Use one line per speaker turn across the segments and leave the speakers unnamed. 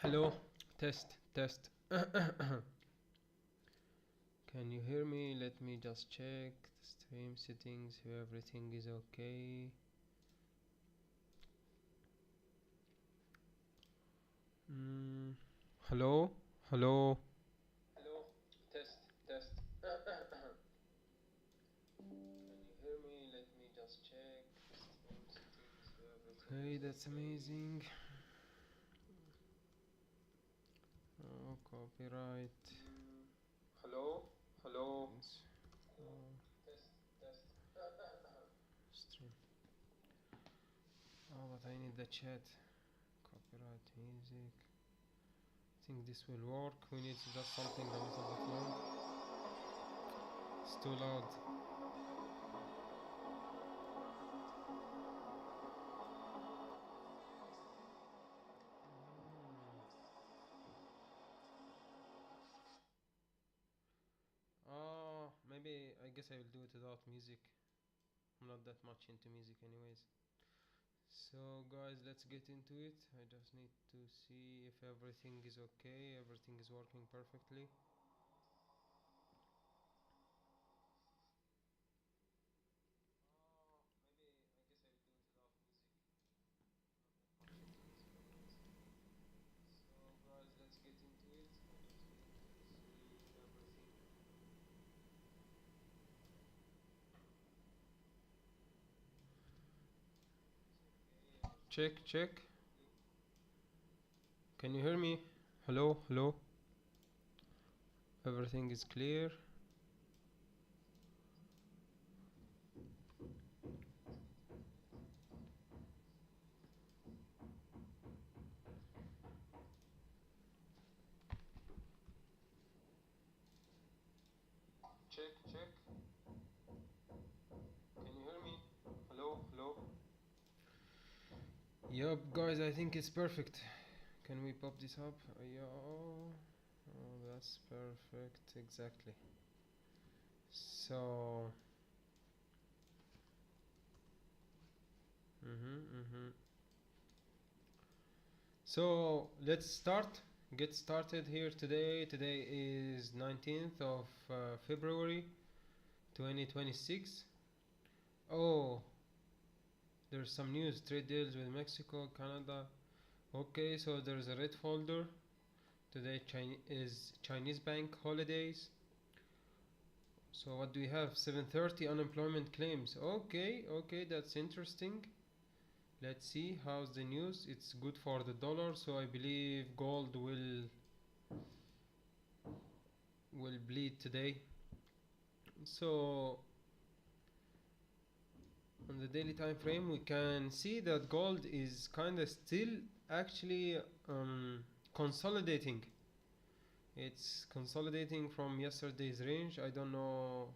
Hello, test, test. Can you hear me? Let me just check the stream settings if everything is okay. Hello, hello. Hello, test, test. Can you hear me? Let me just check the stream settings if everything is okay. That's amazing. Oh, copyright. Hello, hello. Test, test. Stream. Oh, but I need the chat. Copyright music. I think this will work. We need to just something a little bit loud. It's too loud. Maybe I guess I will do it without music. I'm not that much into music anyways. So guys, let's get into it. I just need to see if everything is okay, everything is working perfectly. Check, check. Can you hear me? Hello, hello. Everything is clear. Check, check. Can you hear me? Hello, hello. Yup, guys, I think it's perfect. Can we pop this up? Yeah. Oh, that's perfect. Exactly. So. So let's start. Get started here today. Today is 19th of February 2026. Oh, there's some news. Trade deals with Mexico, Canada. Okay, so there's a red folder. Today is Chinese bank holidays. So what do we have? 730 unemployment claims. Okay, okay, that's interesting. Let's see how's the news. It's good for the dollar, so I believe gold will bleed today. So on the daily time frame we can see that gold is kind of still actually consolidating. It's consolidating from yesterday's range. I don't know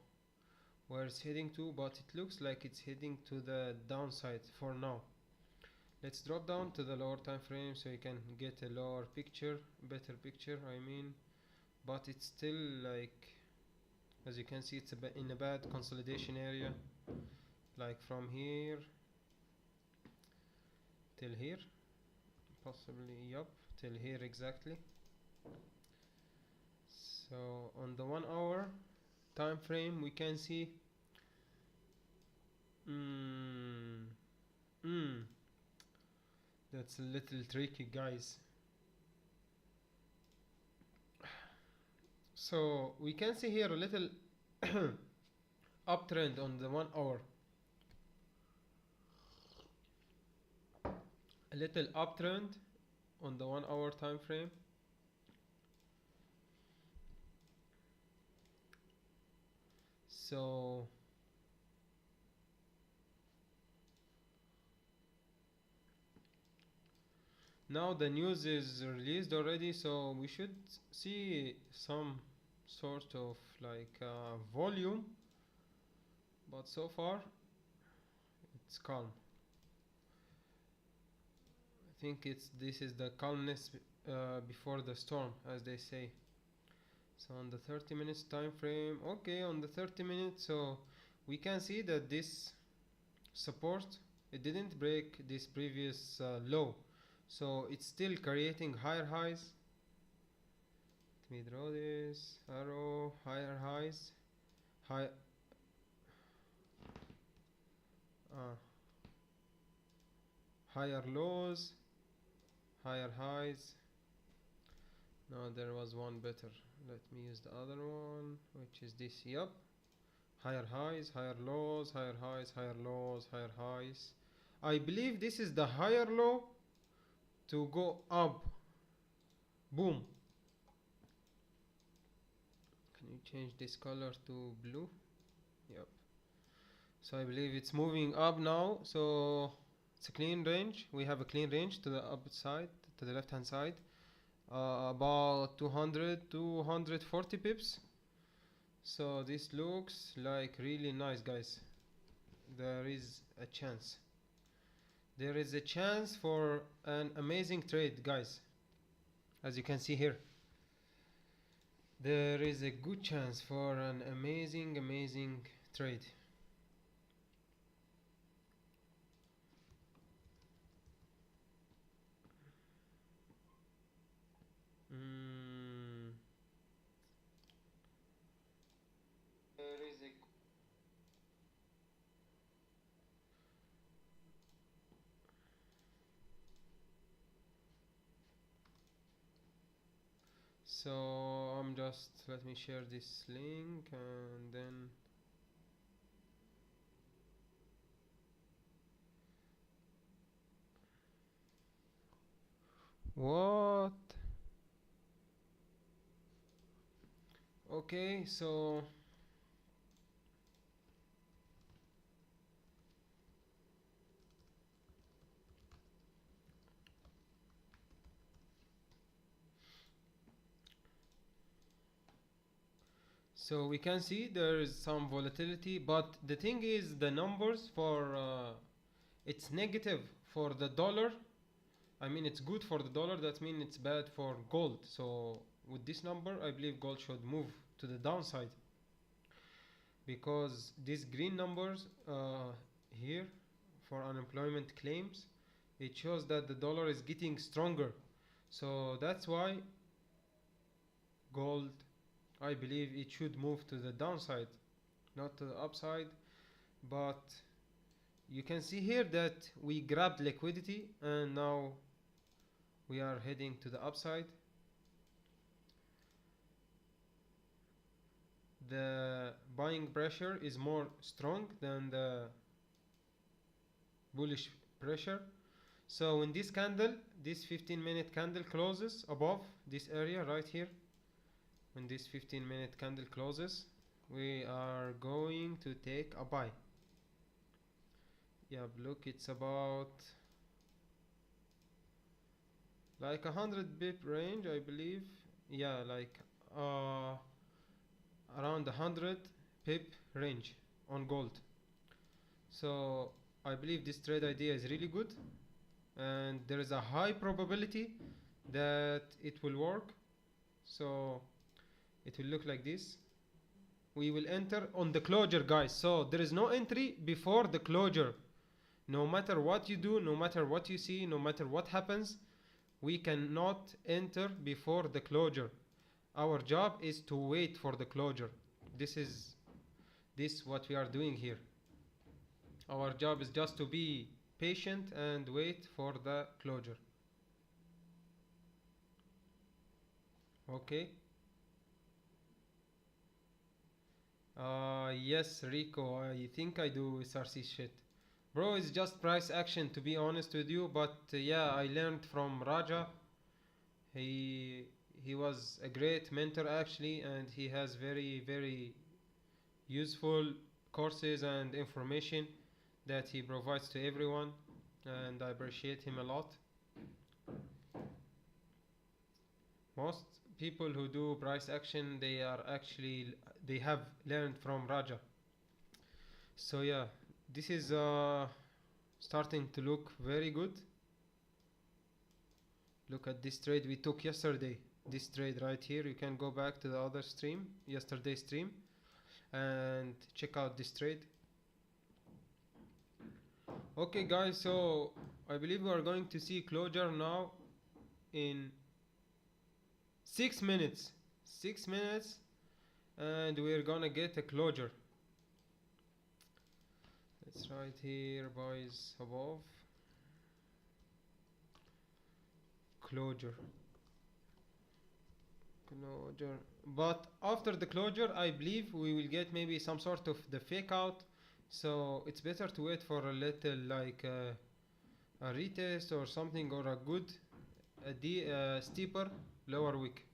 where it's heading to, but it looks like it's heading to the downside for now. Let's drop down to the lower time frame so you can get a lower picture, better picture I mean. But it's still like, as you can see, it's in a bad consolidation area, like from here till here, possibly, yup, till here exactly. So on the 1 hour time frame we can see that's a little tricky, guys. So we can see here a little uptrend on the 1 hour, a little uptrend on the 1 hour time frame. So now the news is released already, so we should see some sort of like volume, but so far it's calm. I think this is the calmness before the storm, as they say. So on the 30 minutes time frame, okay, on the 30 minutes, so we can see that this support, it didn't break this previous low. So it's still creating higher highs. Let me draw this arrow. Higher highs, high uh, higher lows, higher highs. No, there was one better. Let me use the other one, which is this. Yup. Higher highs, higher lows, higher highs, higher lows, higher highs. I believe this is the higher low to go up. Boom. Can you change this color to blue? Yep. So I believe it's moving up now. So it's a clean range. We have a clean range to the upside, to the left hand side. About 200 to 140 pips. So this looks like really nice, guys. There is a chance. There is a chance for an amazing trade, guys. As you can see here, there is a good chance for an amazing trade. There is a So I'm just, let me share this link and then what? Okay, so we can see there is some volatility, but the thing is the numbers for it's negative for the dollar. I mean it's good for the dollar, that means it's bad for gold. So with this number I believe gold should move to the downside, because these green numbers here for unemployment claims, it shows that the dollar is getting stronger. So that's why gold, I believe it should move to the downside, not to the upside. But you can see here that we grabbed liquidity and now we are heading to the upside. The buying pressure is more strong than the bullish pressure. So in this candle, this 15-minute candle closes above this area right here. When this 15-minute candle closes, we are going to take a buy. Yeah, look, it's about like 100 pip range, I believe. Yeah, like around 100 pip range on gold. So I believe this trade idea is really good, and there is a high probability that it will work. So it will look like this. We will enter on the closure, guys. So there is no entry before the closure. No matter what you do, no matter what you see, no matter what happens, we cannot enter before the closure. Our job is to wait for the closure. This is what we are doing here. Our job is just to be patient and wait for the closure. Okay. Yes, Rico, I think I do SRC shit. Bro, it's just price action, to be honest with you, but yeah, I learned from Raja. He was a great mentor actually, and he has very useful courses and information that he provides to everyone, and I appreciate him a lot. Most people who do price action, they have learned from Raja. So yeah, this is starting to look very good. Look at this trade we took yesterday. This trade right here, you can go back to the other stream, yesterday's stream, and check out this trade. Okay guys, so I believe we are going to see closure now in 6 minutes. 6 minutes, and we're gonna get a closure. Let's write here boys above closure. Closure. But after the closure, I believe we will get maybe some sort of the fake out. So it's better to wait for a little like a retest or something, or a good steeper lower wick.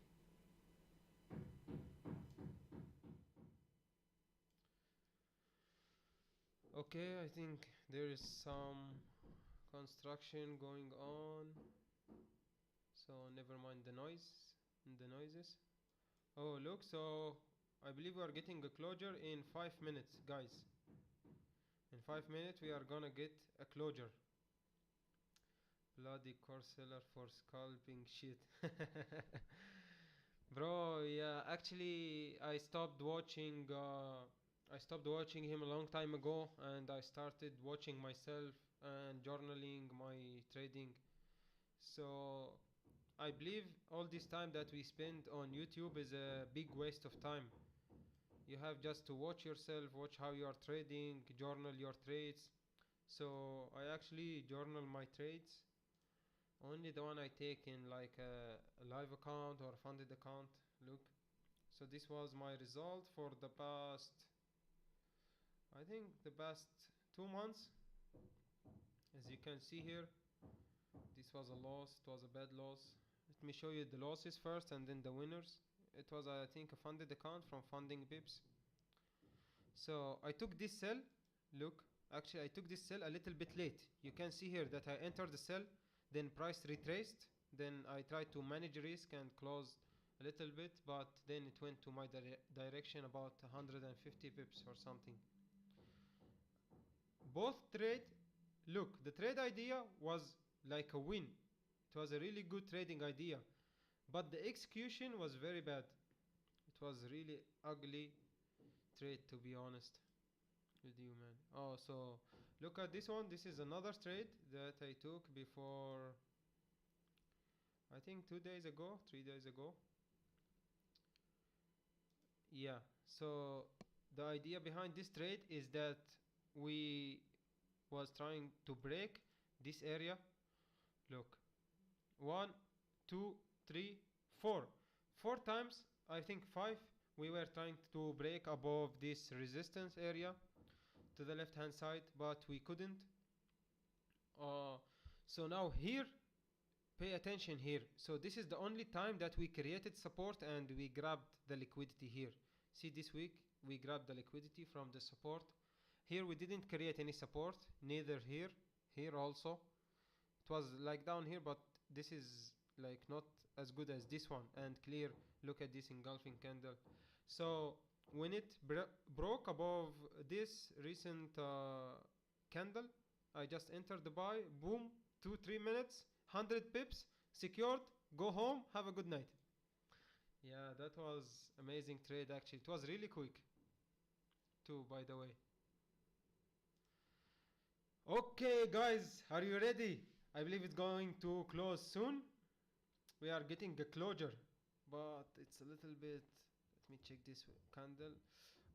Okay, I think there is some construction going on, so never mind the noises. Oh look, so I believe we are getting a closure in 5 minutes, guys. In 5 minutes we are gonna get a closure. Bloody core seller for scalping shit. Bro, yeah, actually I stopped watching him a long time ago, and I started watching myself and journaling my trading. So I believe all this time that we spend on YouTube is a big waste of time. You have just to watch yourself, watch how you are trading, journal your trades. So I actually journal my trades, only the one I take in like a live account or a funded account. Look, so this was my result for the past, I think the past 2 months. As you can see here, this was a loss, it was a bad loss. Let me show you the losses first and then the winners. It was, I think, a funded account from funding pips. So I took this sell. Look, actually I took this sell a little bit late. You can see here that I entered the sell, then price retraced, then I tried to manage risk and closed a little bit, but then it went to my direction about 150 pips or something. Both trade, look, the trade idea was like a win. It was a really good trading idea, but the execution was very bad. It was really ugly trade, to be honest with you, man. Oh, so look at this one. This is another trade that I took before, I think 2 days ago, 3 days ago. Yeah, so the idea behind this trade is that we was trying to break this area. Look, 1 2 3 4 4 times, I think 5, we were trying to break above this resistance area to the left hand side, but we couldn't. So now here, pay attention here. So this is the only time that we created support and we grabbed the liquidity here. See, this week we grabbed the liquidity from the support. Here we didn't create any support, neither here. Here also it was like down here, but this is like not as good as this one. And clear, look at this engulfing candle. So when it broke above this recent candle, I just entered the buy, boom, 2-3 minutes, 100 pips, secured, go home, have a good night. Yeah, that was amazing trade actually. It was really quick too, by the way. Okay guys, are you ready? I believe it's going to close soon. We are getting a closure, but it's a little bit, let me check this candle.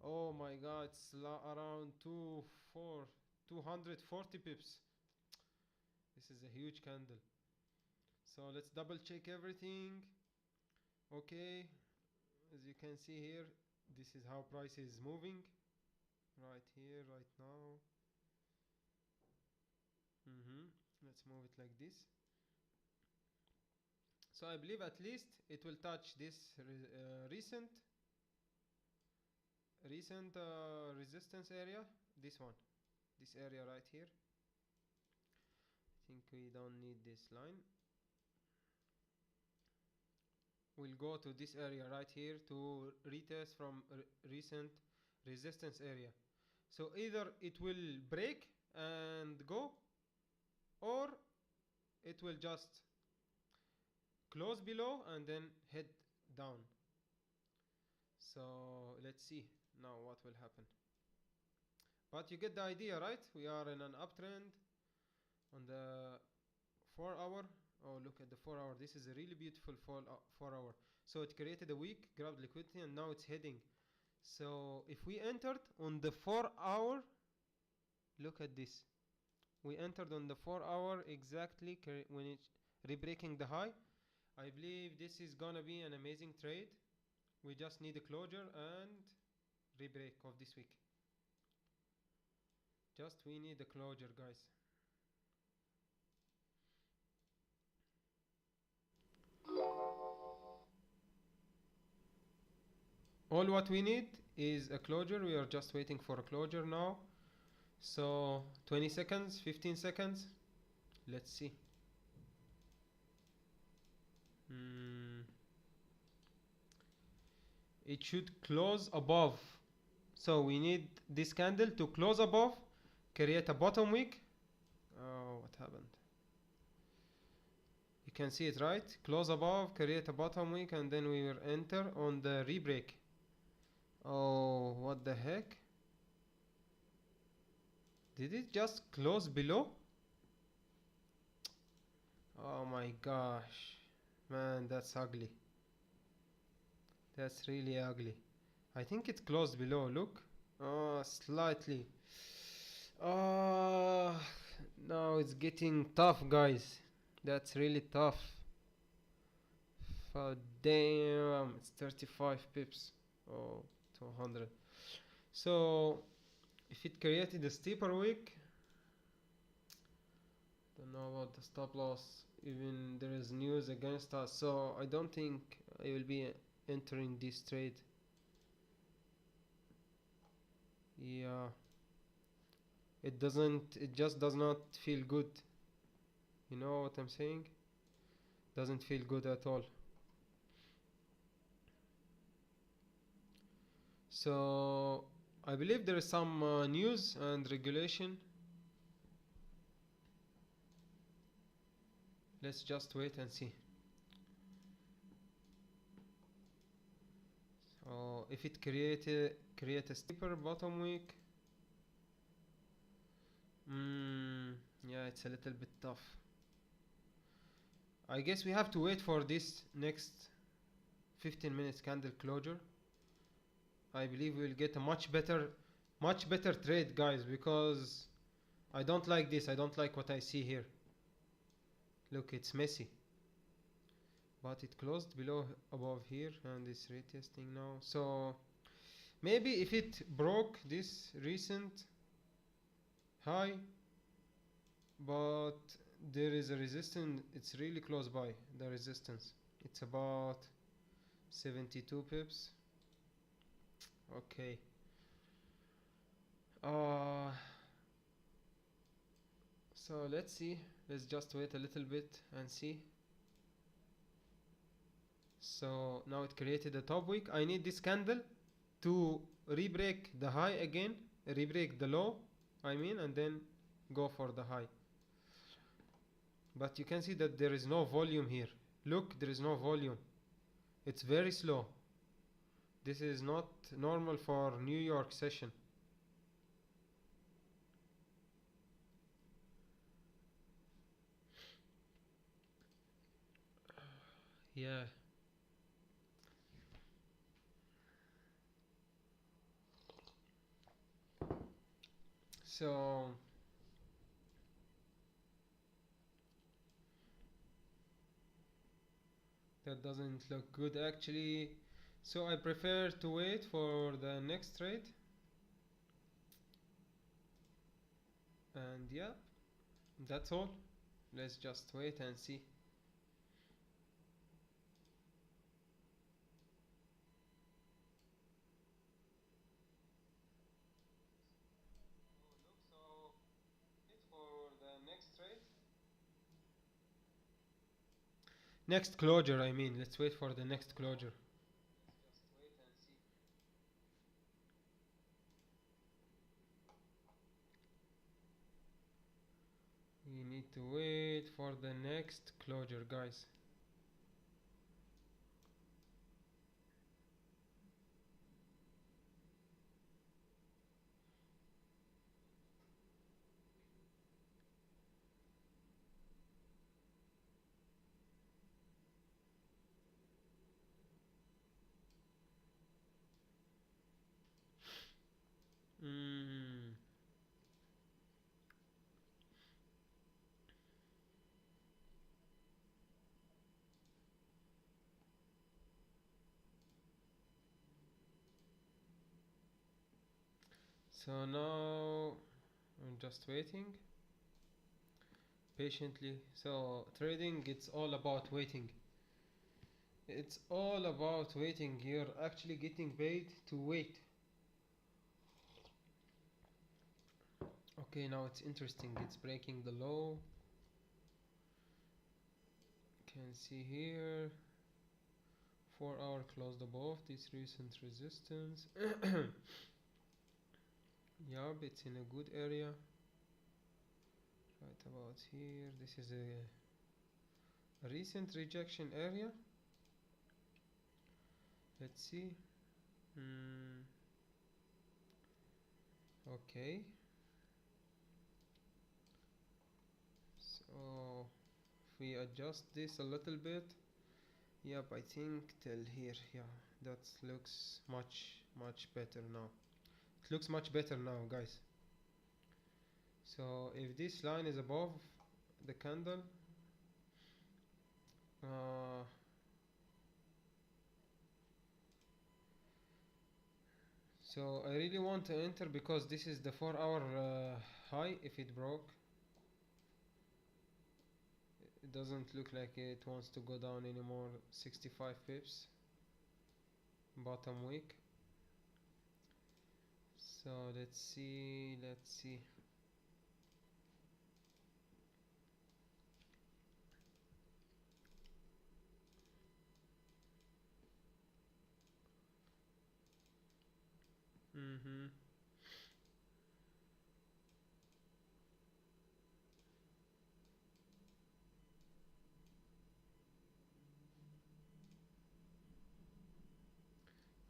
Oh my god, it's around 240 pips. This is a huge candle. So let's double check everything. Okay, as you can see here, this is how price is moving right here, right now. Let's move it like this. So I believe at least it will touch this recent resistance area, this one, this area right here. I think we don't need this line. We'll go to this area right here to retest from recent resistance area. So either it will break and go, or it will just close below and then head down. So let's see now what will happen. But you get the idea, right? We are in an uptrend on the 4 hour. Oh, look at the 4 hour. This is a really beautiful 4 hour. So it created a week, grabbed liquidity, and now it's heading. So if we entered on the 4 hour, look at this. We entered on the 4 hour exactly when it's re-breaking the high. I believe this is gonna be an amazing trade. We just need a closure and re-break of this week. Just we need a closure, guys. All what we need is a closure. We are just waiting for a closure now. So 20 seconds, 15 seconds. Let's see. It should close above. So we need this candle to close above, create a bottom wick. Oh, what happened? You can see it, right? Close above, create a bottom wick, and then we will enter on the rebreak. Oh, what the heck? Did it just close below? Oh my gosh. Man, that's ugly. That's really ugly. I think it closed below, look. Oh, slightly. Oh, now it's getting tough, guys. That's really tough. Oh, damn, it's 35 pips. Oh, 200. So, if it created a steeper wick, don't know about the stop loss. Even there is news against us, so I don't think I will be entering this trade. Yeah, it just does not feel good. You know what I'm saying? Doesn't feel good at all. So I believe there is some news and regulation. Let's just wait and see. So if it create a steeper bottom wick, yeah, it's a little bit tough. I guess we have to wait for this next 15 minutes candle closure. I believe we'll get a much better trade, guys, because I don't like this. I don't like what I see here. Look, it's messy. But it closed below above here and it's retesting now. So maybe if it broke this recent high, but there is a resistance, it's really close by the resistance. It's about 72 pips. Okay. So let's see. Let's just wait a little bit and see. So now it created a top wick. I need this candle to re-break the high again, re-break the low, I mean, and then go for the high. But you can see that there is no volume here. Look, there is no volume. It's very slow. This is not normal for New York session. Yeah. So that doesn't look good actually. So I prefer to wait for the next trade. And yeah, that's all. Let's just wait and see. So wait for the next trade. Next closure, I mean. Let's wait for the next closure. Let's just wait and see. We need to wait for the next closure, guys. Mm. So now I'm just waiting patiently. So trading, it's all about waiting. It's all about waiting. You're actually getting paid to wait. Okay, now it's interesting. It's breaking the low. Can see here 4 hour closed above this recent resistance. Yup, it's in a good area. Right about here. This is a recent rejection area. Let's see. Mm, okay. So if we adjust this a little bit, yep, I think till here, yeah, that looks much better now. It looks much better now, guys. So if this line is above the candle, uh, so I really want to enter because this is the 4 hour high. If it broke, it doesn't look like it wants to go down anymore. 65 pips, bottom week. So let's see. Mm-hmm.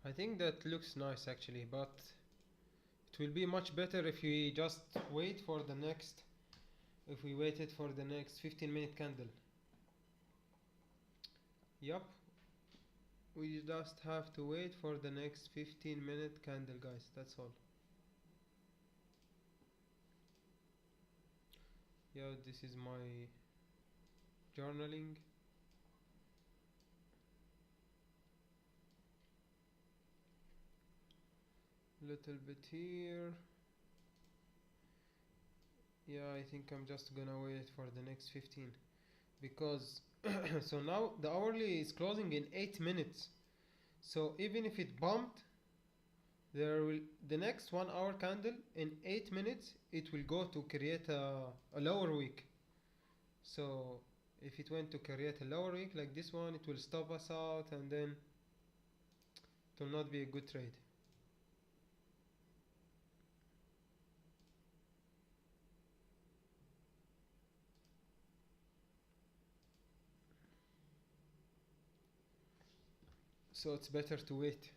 I think that looks nice actually, but it will be much better if we just wait for the next, if we waited for the next 15-minute candle. Yup, we just have to wait for the next 15-minute candle, guys, that's all. Yeah, this is my journaling. Little bit here. Yeah, I think I'm just gonna wait for the next 15 because so now the hourly is closing in 8 minutes. So even if it bumped, there will the next 1 hour candle in 8 minutes it will go to create a lower wick. So if it went to create a lower wick like this one, it will stop us out and then it will not be a good trade. So it's better to wait.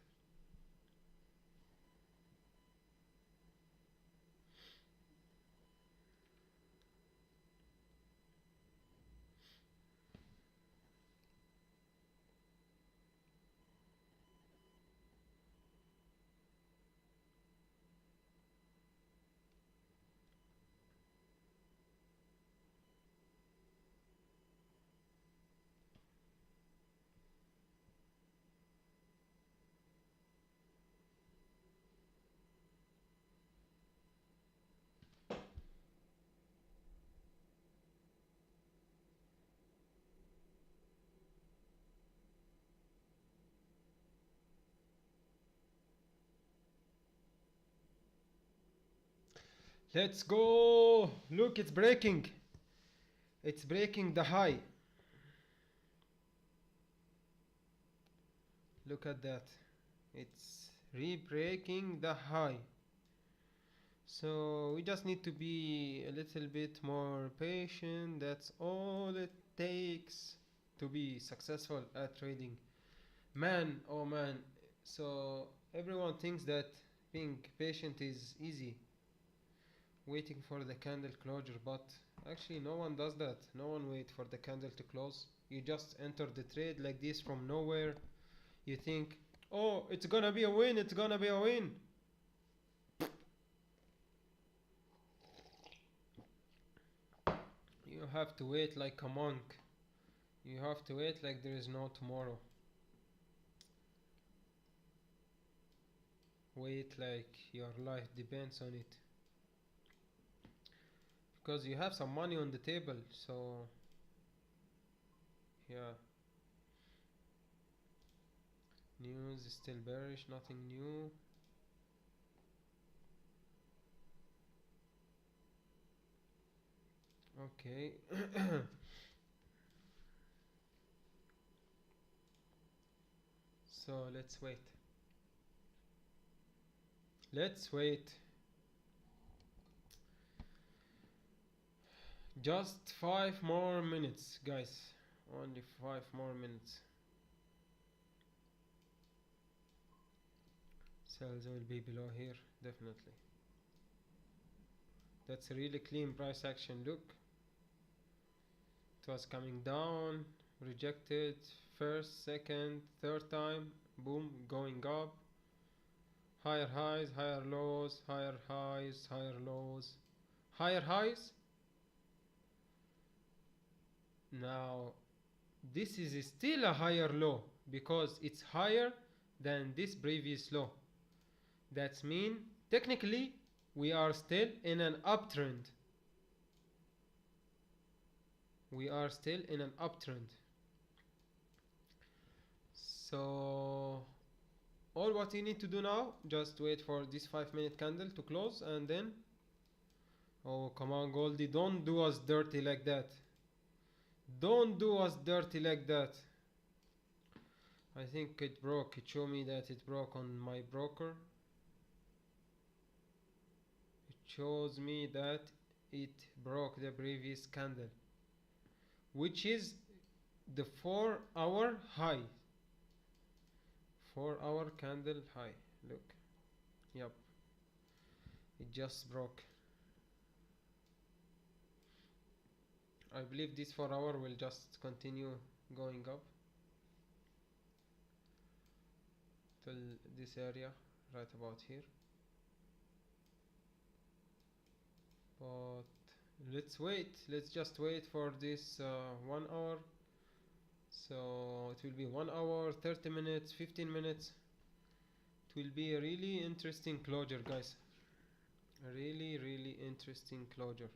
Let's go. Look, it's breaking. It's breaking the high. Look at that. It's re-breaking the high. So we just need to be a little bit more patient. That's all it takes to be successful at trading. Man, oh man. So everyone thinks that being patient is easy, waiting for the candle closure, but actually no one does that. No one wait for the candle to close. You just enter the trade like this from nowhere. You think, oh, it's gonna be a win, it's gonna be a win. You have to wait like a monk. You have to wait like there is no tomorrow. Wait like your life depends on it. Because you have some money on the table, so yeah. News is still bearish, nothing new. Okay. So let's wait. Let's wait. Just 5 more minutes, guys. Only 5 more minutes. Sales will be below here, definitely. That's a really clean price action. Look, it was coming down, rejected, first, second, third time, boom, going up. Higher highs, higher lows, higher highs, higher lows, higher highs. Now, this is still a higher low because it's higher than this previous low. That's mean technically we are still in an uptrend. We are still in an uptrend. So all what you need to do now, just wait for this 5 minute candle to close and then, oh come on Goldie, don't do us dirty like that. Don't do us dirty like that. I think it broke. It showed me that it broke on my broker. It shows me that it broke the previous candle, which is the 4-hour high. 4-hour candle high. Look. Yep. It just broke. I believe this 4-hour will just continue going up till this area right about here. But let's wait. Let's just wait for this 1 hour. So it will be 1 hour, 30 minutes, 15 minutes. It will be a really interesting closure, guys. A really, really interesting closure.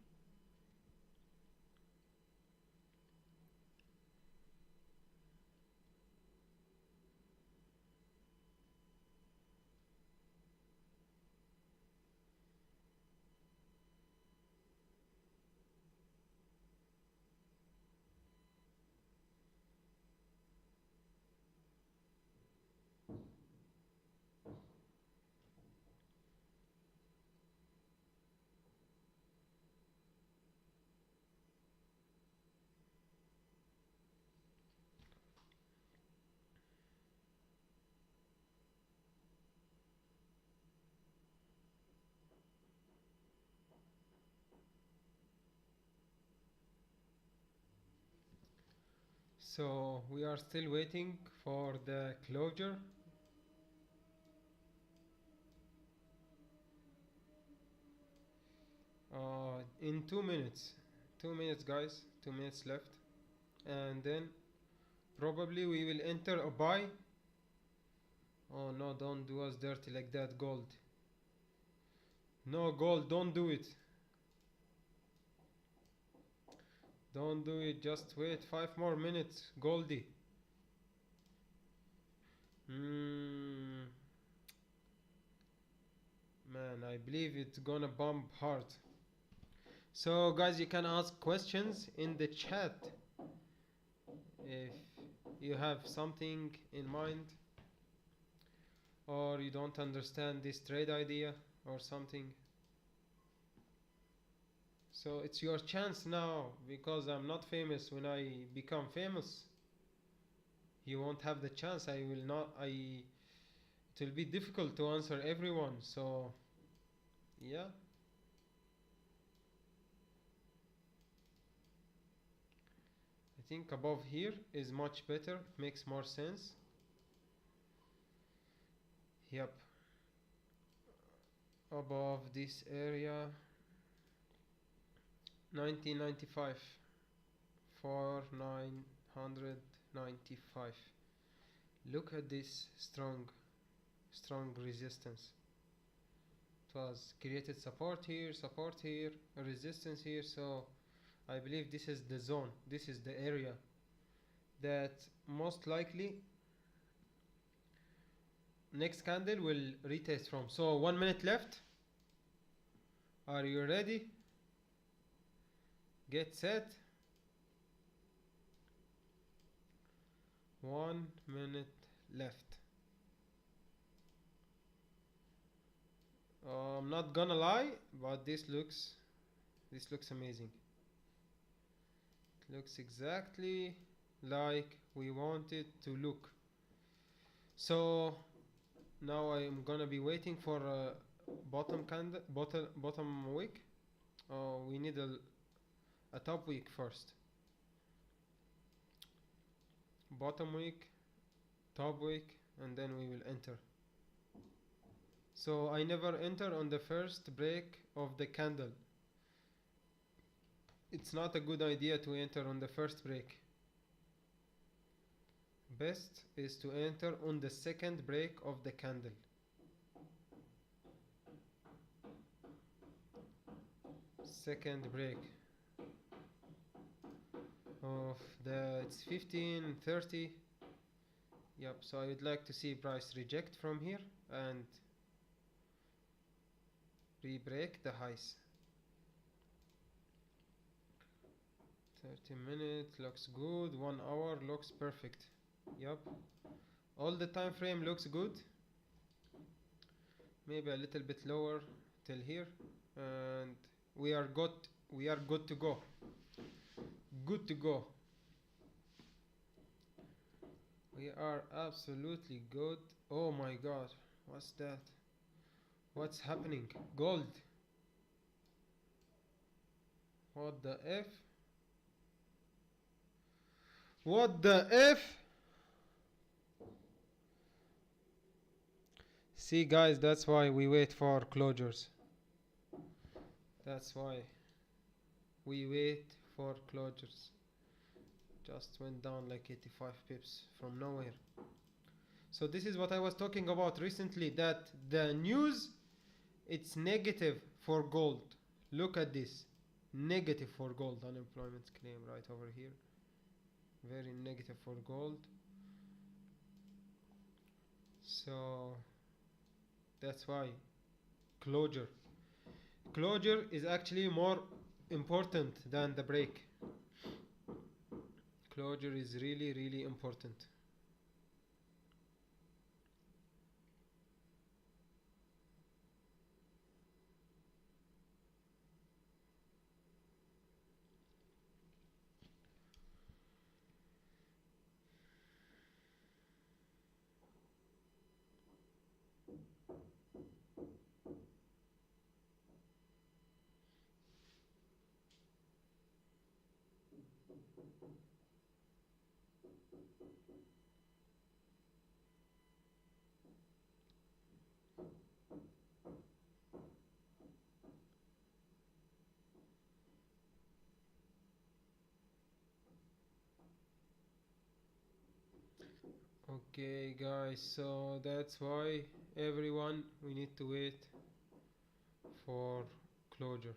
So we are still waiting for the closure. In 2 minutes. 2 minutes, guys. 2 minutes left. And then probably we will enter a buy. Oh no, don't do us dirty like that, gold. No, gold, don't do it. Don't do it, just wait 5 more minutes, Goldie. Man, I believe it's gonna bump hard. So guys, you can ask questions in the chat if you have something in mind or you don't understand this trade idea or something. So it's your chance now, because I'm not famous. When I become famous, you won't have the chance. I will not. It will be difficult to answer everyone. So yeah. I think above here is much better. Makes more sense. Yep. Above this area. 1995. for 995. Look at this strong resistance. It was created support here, resistance here. So I believe this is the zone, this is the area that most likely next candle will retest from. So 1 minute left. Are you ready? Get set. 1 minute left. I'm not gonna lie, but this looks amazing. It looks exactly like we want it to look. So now I am gonna be waiting for a bottom wick. We need a top wick first. Bottom wick, top wick, and then we will enter. So I never enter on the first break of the candle. It's not a good idea to enter on the first break. Best is to enter on the second break of the candle. Second break of it's 15:30. Yep, so I would like to see price reject from here and re-break the highs. 30 minutes looks good, 1 hour looks perfect. Yep, all the time frame looks good. Maybe a little bit lower till here, and we are good to go. Good to go. We are absolutely good. Oh my god, what's that? What's happening? Gold. What the F? What the F? See guys, that's why we wait for closures. That's why we wait for closures. Just went down like 85 pips from nowhere. So this is what I was talking about recently, that the news, it's negative for gold. Look at this. Negative for gold. Unemployment claim right over here. Very negative for gold. So that's why closure is actually more important than the break. Closure is really important. Okay guys, so that's why everyone, we need to wait for closure.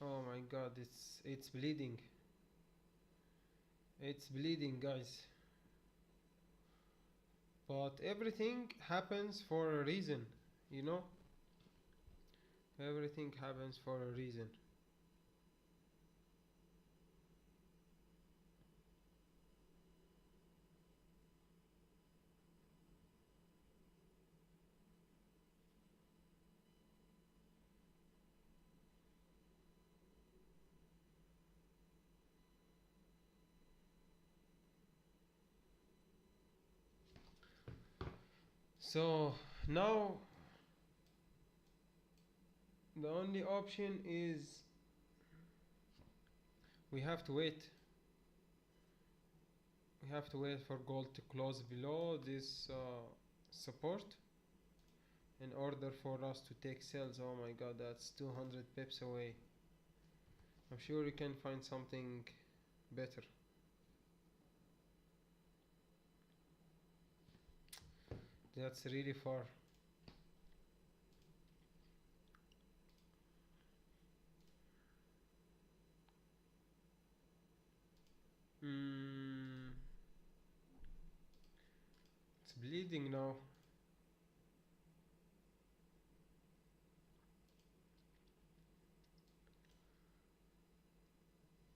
Oh my god, it's bleeding. It's bleeding guys. But everything happens for a reason, you know? Everything happens for a reason. So now the only option is we have to wait. We have to wait for gold to close below this support in order for us to take sales. Oh my god, that's 200 pips away. I'm sure you can find something better. That's really far. Mm, it's bleeding now.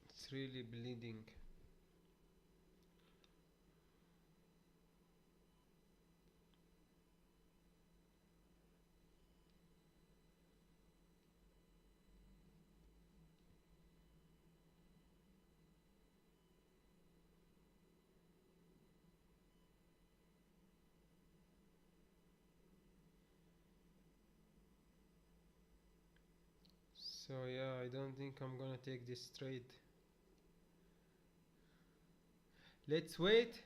It's really bleeding. So yeah, I don't think I'm gonna take this trade. Let's wait.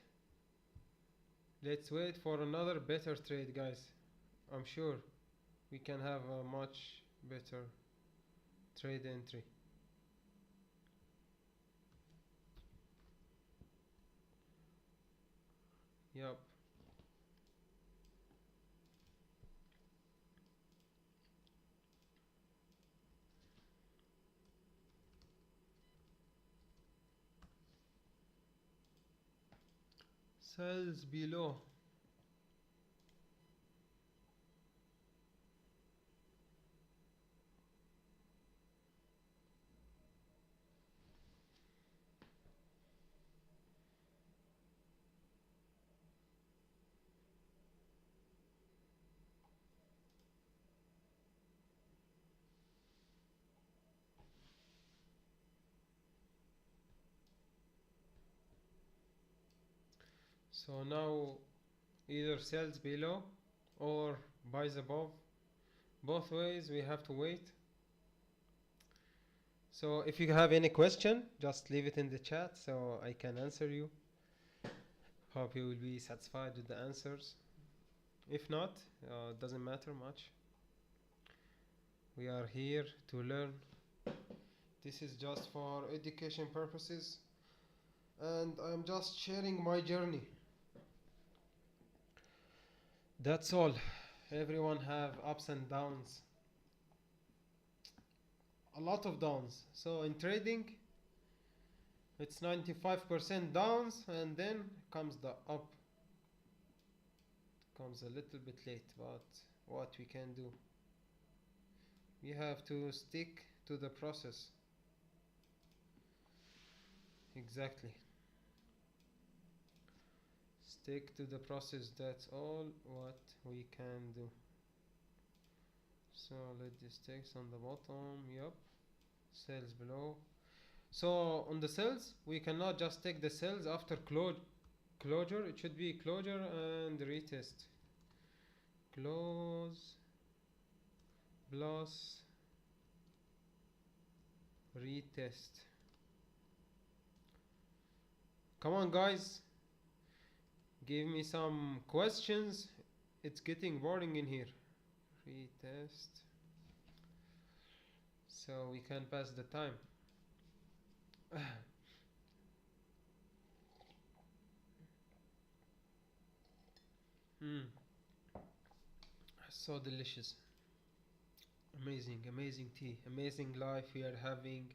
Let's wait for another better trade, guys. I'm sure we can have a much better trade entry. Yup. Sells below. So now either sells below or buys above. Both ways we have to wait. So if you have any question, just leave it in the chat so I can answer you. Hope you will be satisfied with the answers. If not, doesn't matter much. We are here to learn. This is just for education purposes, and I'm just sharing my journey. That's all. Everyone have ups and downs. A lot of downs. So in trading, it's 95% downs, and then comes the up. Comes a little bit late, but what we can do? We have to stick to the process. Exactly. Stick to the process, that's all what we can do. So let this text on the bottom. Yup. Cells below. So on the cells, we cannot just take the cells after closure. It should be closure and retest. Close plus retest. Come on, guys. Give me some questions. It's getting boring in here. Retest. So we can pass the time. So delicious. Amazing, amazing tea. Amazing life we are having.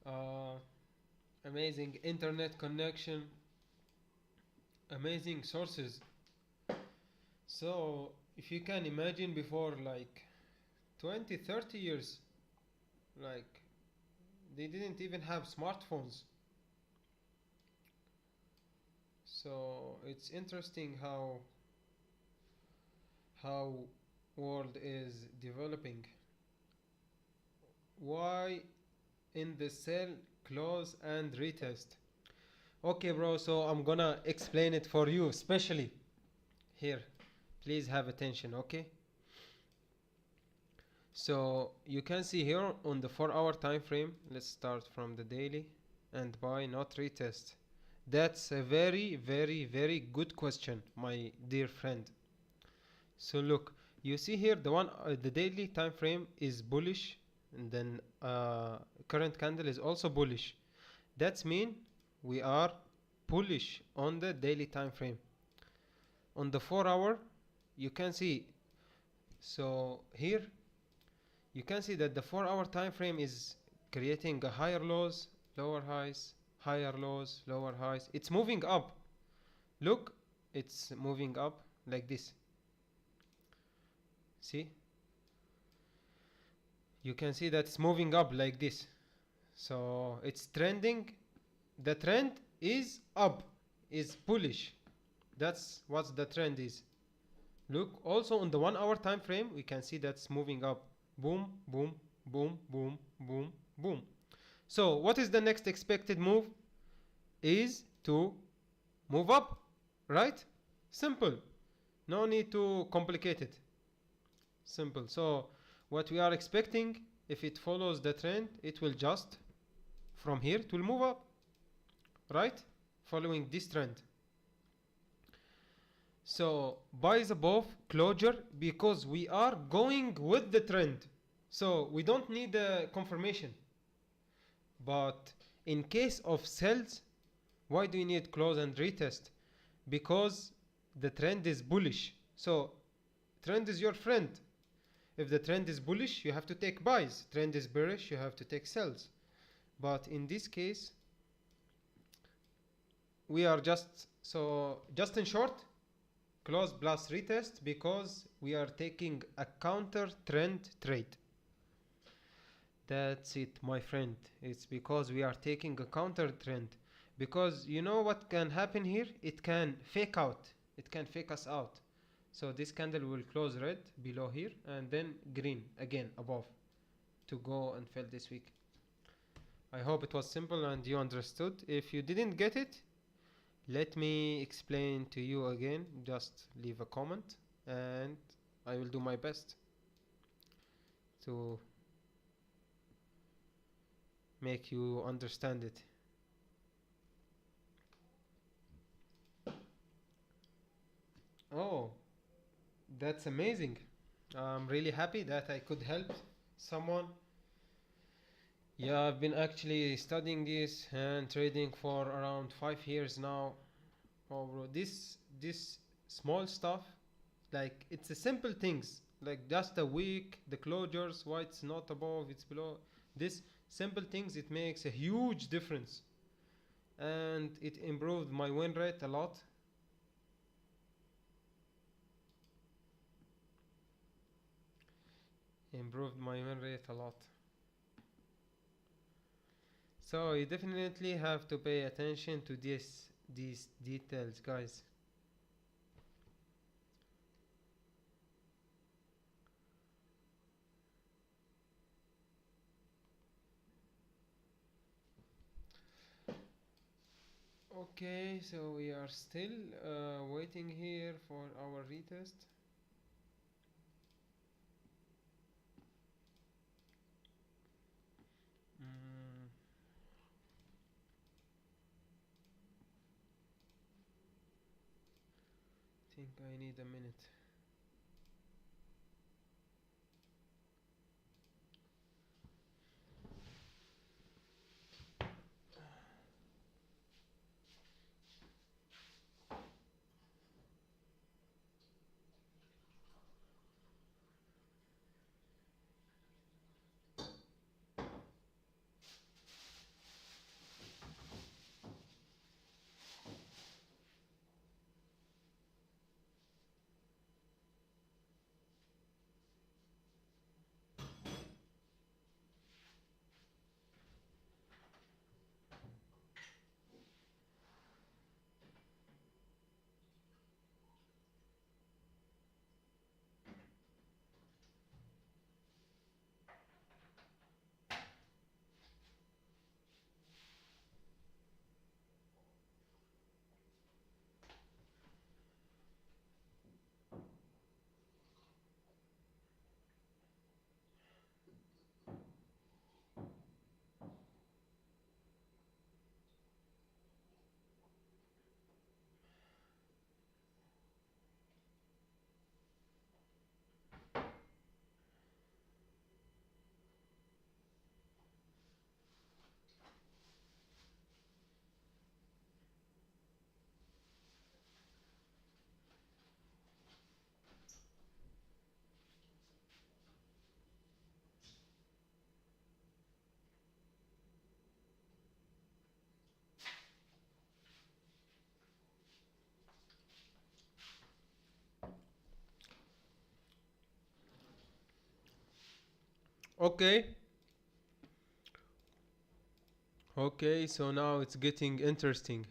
Uh, Amazing internet connection. Amazing sources. So if you can imagine before like 20, 30 years, like they didn't even have smartphones. So it's interesting how world is developing. Why in the cell close and retest? Okay, bro, so I'm gonna explain it for you, especially here. Please have attention, okay? So you can see here on the 4 hour time frame, let's start from the daily and buy not retest. That's a very, very, very good question, my dear friend. So look, you see here the daily time frame is bullish, and then current candle is also bullish. That's mean we are bullish on the daily time frame. On the 4 hour, you can see. So here you can see that the 4 hour time frame is creating a higher lows, lower highs, higher lows, lower highs. It's moving up. Look, it's moving up like this. See, you can see that it's moving up like this. So it's trending. The trend is up, is bullish. That's what the trend is. Look, also on the 1 hour time frame, we can see that's moving up. Boom, boom, boom, boom, boom, boom. So what is the next expected move? Is to move up, right? Simple. No need to complicate it. Simple. So what we are expecting, if it follows the trend, it will just from here it will move up, right? Following this trend. So buys above closure because we are going with the trend. So we don't need a confirmation. But in case of sells, why do you need close and retest? Because the trend is bullish. So trend is your friend. If the trend is bullish, you have to take buys. Trend is bearish, you have to take sells. But in this case, we are just in short, close plus retest because we are taking a counter trend trade. That's it, my friend. It's because we are taking a counter trend. Because you know what can happen here? It can fake out. It can fake us out. So this candle will close red below here and then green again above to go and fail this week. I hope it was simple and you understood. If you didn't get it, let me explain to you again. Just leave a comment and I will do my best to make you understand it. Oh, that's amazing. I'm really happy that I could help someone. Yeah, I've been actually studying this and trading for around 5 years now. Oh, bro, this small stuff, like it's a simple things, like just a week, the closures, why it's not above, it's below. This simple things, it makes a huge difference, and it improved my win rate a lot. Improved my win rate a lot. So you definitely have to pay attention to these details, guys. Okay, so we are still waiting here for our retest. Mm, think I need a minute. Okay. Okay, so now it's getting interesting.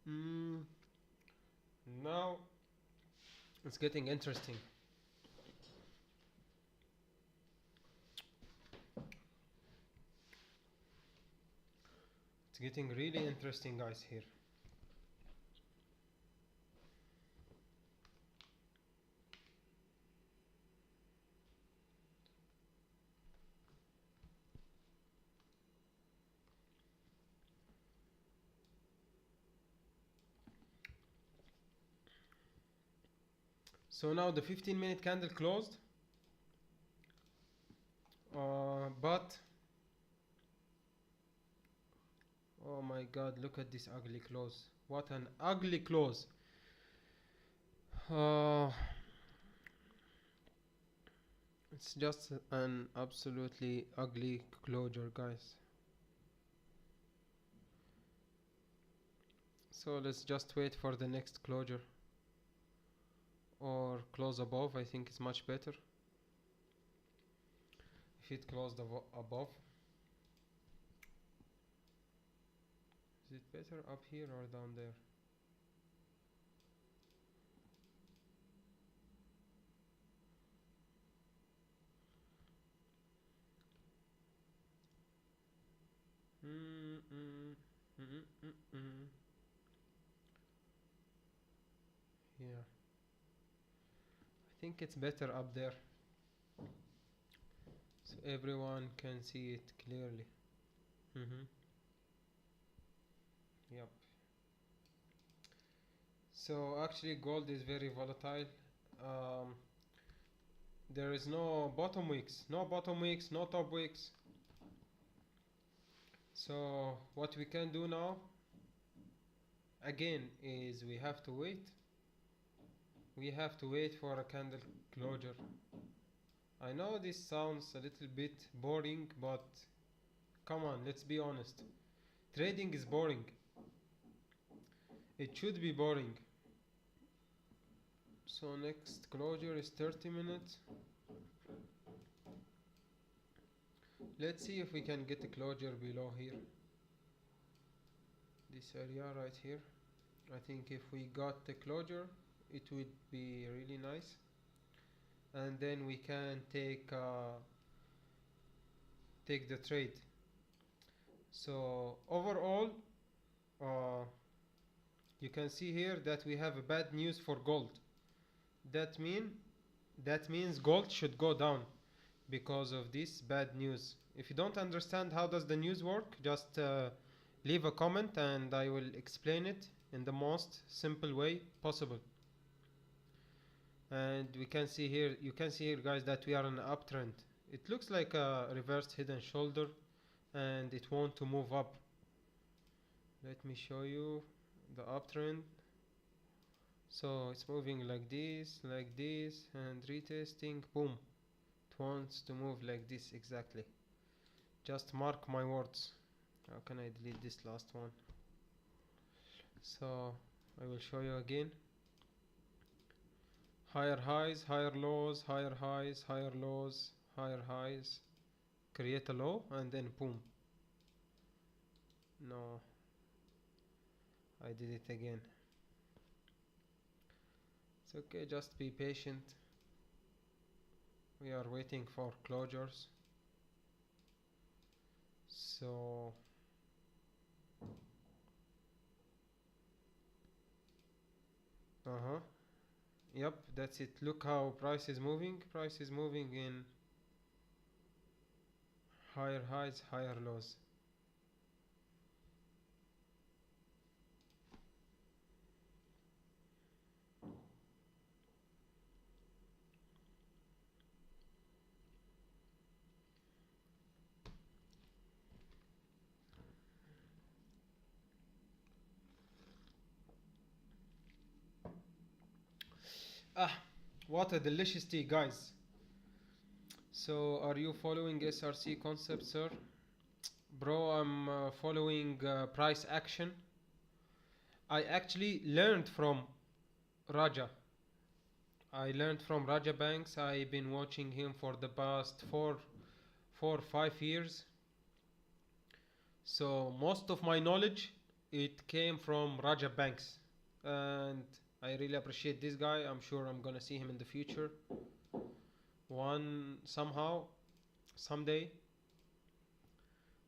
Mm, now it's getting interesting. It's getting really interesting, guys, here. So now the 15-minute candle closed, but oh my god, look at this ugly close. What an ugly close. Uh, it's just an absolutely ugly closure, guys. So let's just wait for the next closure or close above. I think it's much better if it closed above. Is it better up here or down there? Mm, mm, mm, mm, mm, mm. Yeah, I think it's better up there so everyone can see it clearly. Mm-hmm. Yep. So actually, gold is very volatile. Um, there is no bottom wicks, no top wicks. So what we can do now again is we have to wait. We have to wait for a candle closure. I know this sounds a little bit boring, but come on, let's be honest. Trading is boring. It should be boring. So next closure is 30 minutes. Let's see if we can get a closure below here. This area right here. I think if we got the closure, it would be really nice. And then we can take the trade. So overall, uh, you can see here that we have a bad news for gold. That mean that means gold should go down because of this bad news. If you don't understand how does the news work, just leave a comment and I will explain it in the most simple way possible. And we can see here, you can see here, guys, that we are on an uptrend. It looks like a reversed head and shoulder, and it wants to move up. Let me show you the uptrend. So it's moving like this, and retesting. Boom! It wants to move like this exactly. Just mark my words. How can I delete this last one? So I will show you again. Higher highs, higher lows, higher highs, higher lows, higher highs. Create a low and then boom. No, I did it again. It's okay, just be patient. We are waiting for closures. So uh-huh. Yep, that's it. Look how price is moving. Price is moving in higher highs, higher lows. Ah, what a delicious tea, guys. So, are you following SRC concept, sir? Bro, I'm following price action. I actually learned from Raja. I learned from Raja Banks. I've been watching him for the past 5 years. So most of my knowledge it came from Raja Banks, and I really appreciate this guy. I'm sure I'm gonna see him in the future, one somehow, someday.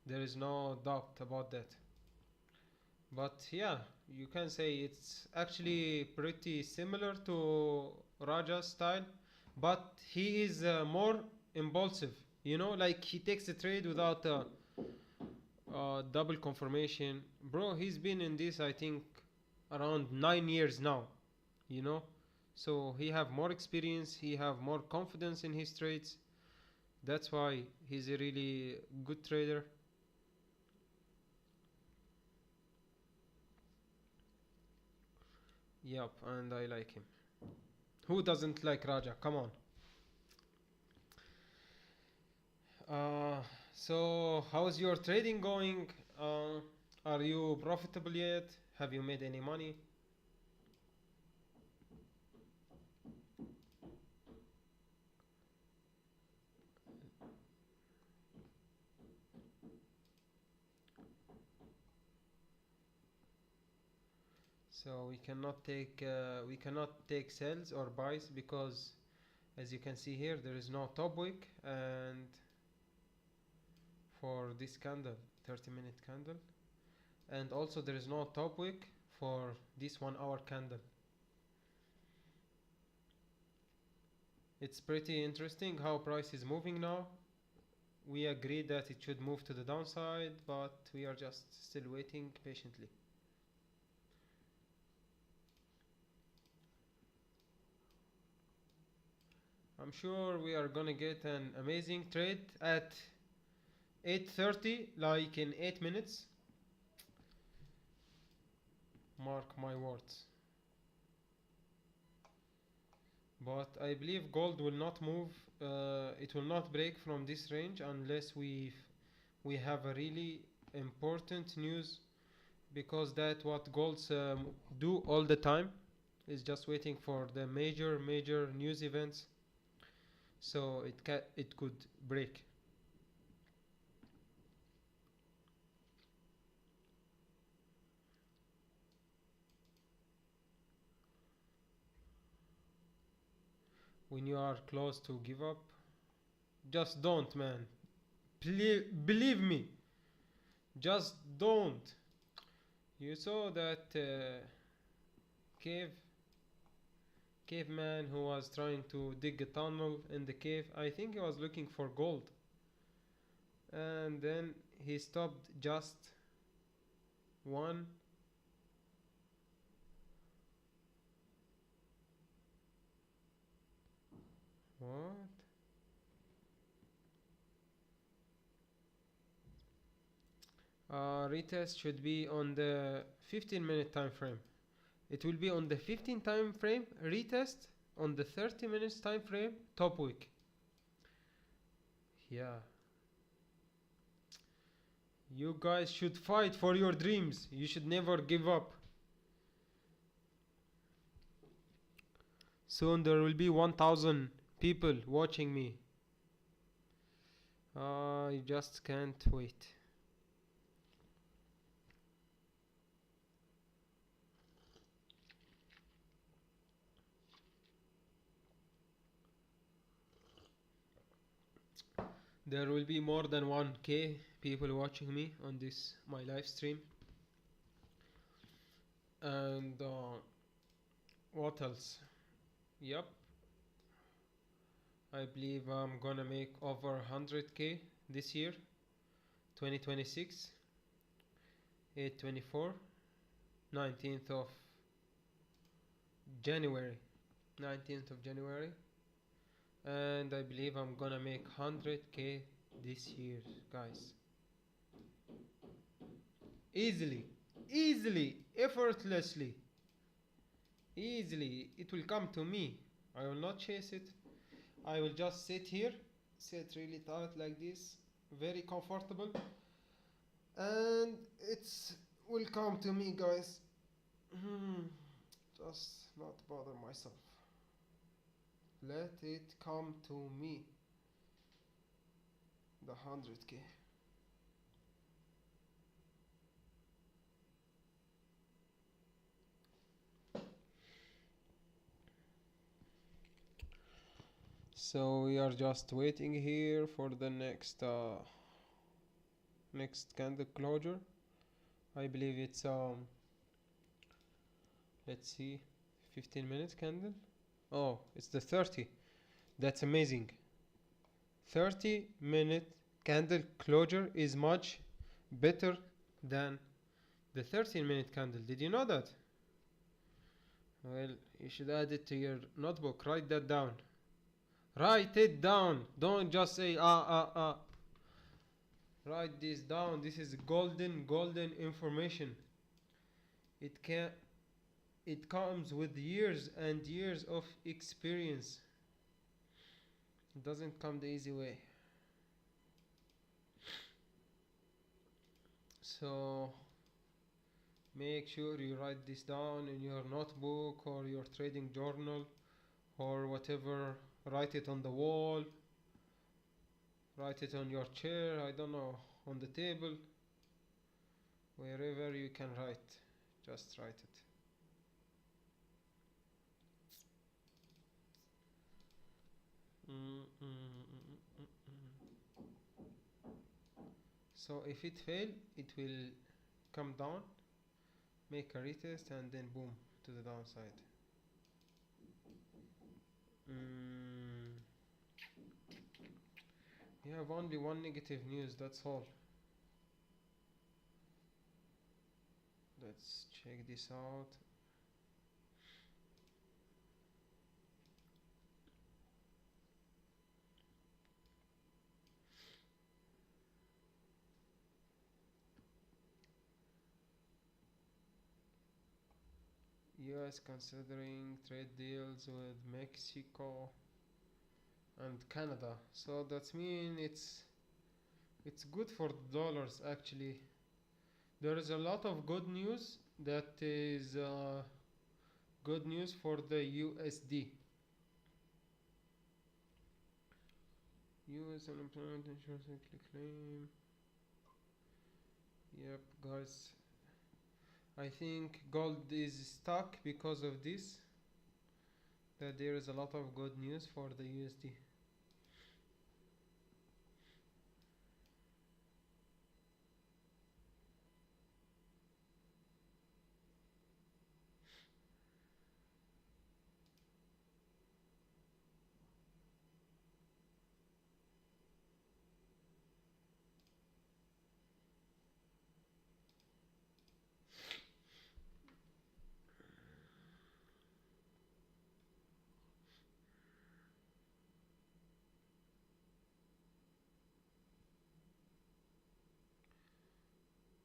There is no doubt about that. But yeah, you can say it's actually pretty similar to Raja's style, but he is more impulsive. Like he takes a trade without double confirmation. Bro, he's been in this, I think, around 9 years now. You know, so he have more experience. He have more confidence in his trades. That's why he's a really good trader. Yup, and I like him. Who doesn't like Raja? Come on. Uh, so how's your trading going? Are you profitable yet? Have you made any money? So we cannot take sells or buys because, as you can see here, there is no top wick, and for this candle, 30-minute candle, and also there is no top wick for this 1 hour candle. It's pretty interesting how price is moving now. We agreed that it should move to the downside, but we are just still waiting patiently. I'm sure we are gonna get an amazing trade at 8:30, like in 8 minutes. Mark my words. But I believe gold will not move. It will not break from this range unless we have a really important news, because that what golds do all the time is just waiting for the major news events, so it could break. When you are close to give up, just don't, man. Believe me, just don't. You saw that cave caveman who was trying to dig a tunnel in the cave. I think he was looking for gold, and then he stopped just one. What? Retest should be on the 15-minute time frame. It will be on the 15 time frame retest, on the 30 minutes time frame top week. Yeah, you guys should fight for your dreams. You should never give up. Soon there will be 1000 people watching me. I just can't wait. There will be more than 1K people watching me on this my live stream. And what else? Yep, I believe I'm gonna make over 100K this year, 2026, 8/24, 19th of January, 19th of January, and I believe I'm gonna make 100K this year, guys. Easily, easily, effortlessly, easily. It will come to me. I will not chase it. I will just sit here, sit really tight like this, very comfortable, and it's will come to me, guys. Just not bother myself. Let it come to me. The 100K. So we are just waiting here for the next candle closure. I believe it's let's see, 15 minutes candle. Oh, it's the 30. That's amazing. 30-minute candle closure is much better than the 13-minute candle. Did you know that? Well, you should add it to your notebook. Write that down. Write it down. Don't just say ah. Write this down. This is golden information. It can it comes with years and years of experience. It doesn't come the easy way. So make sure you write this down in your notebook or your trading journal or whatever. Write it on the wall, write it on your chair, I don't know, on the table, wherever you can write, just write it. So if it fail, it will come down, make a retest, and then boom to the downside. You have only one negative news, that's all. Let's check this out. US considering trade deals with Mexico and Canada. So that means it's good for dollars actually. There is a lot of good news that is good news for the USD. US unemployment insurance claim. Yep, guys. I think gold is stuck because of this. That there is a lot of good news for the USD.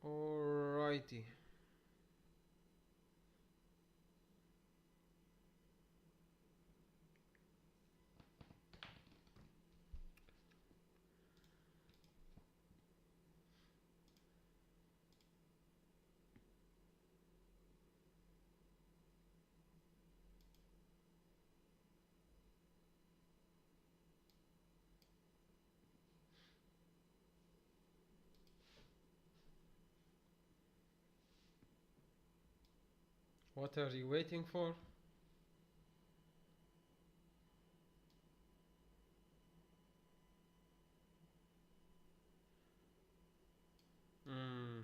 Alrighty. What are you waiting for? Mm,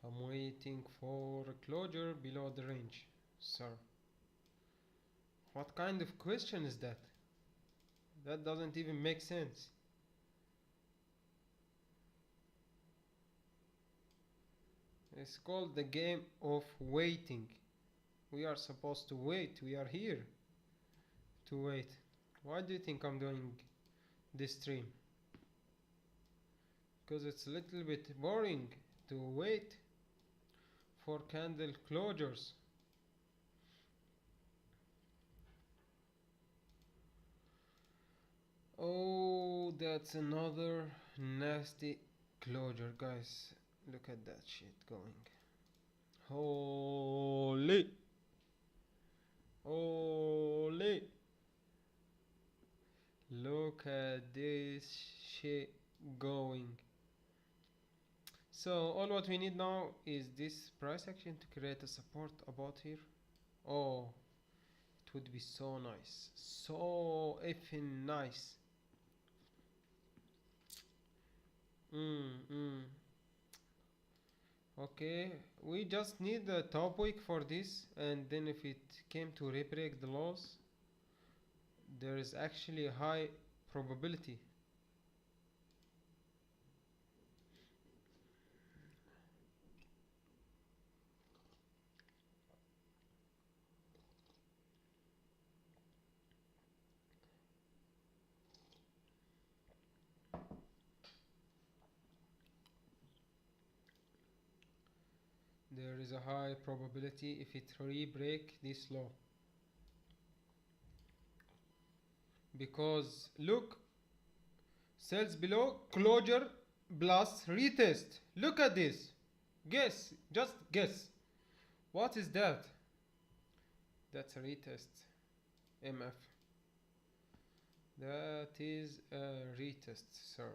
I'm waiting for a closure below the range, sir. What kind of question is that? That doesn't even make sense. It's called the game of waiting. We are supposed to wait. We are here to wait. Why do you think I'm doing this stream? Because it's a little bit boring to wait for candle closures. Oh, that's another nasty closure, guys. Look at that shit going. Holy. Ole! Look at this shit going. So all what we need now is this price action to create a support about here. Oh, it would be so nice. So effing nice. Mm. Okay, we just need the top week for this, and then if it came to re-break the laws, there is actually a high probability. There is a high probability if it re-break this law. Because look, cells below closure plus retest. Look at this. Guess, just guess. What is that? That's a retest. MF. That is a retest, sir.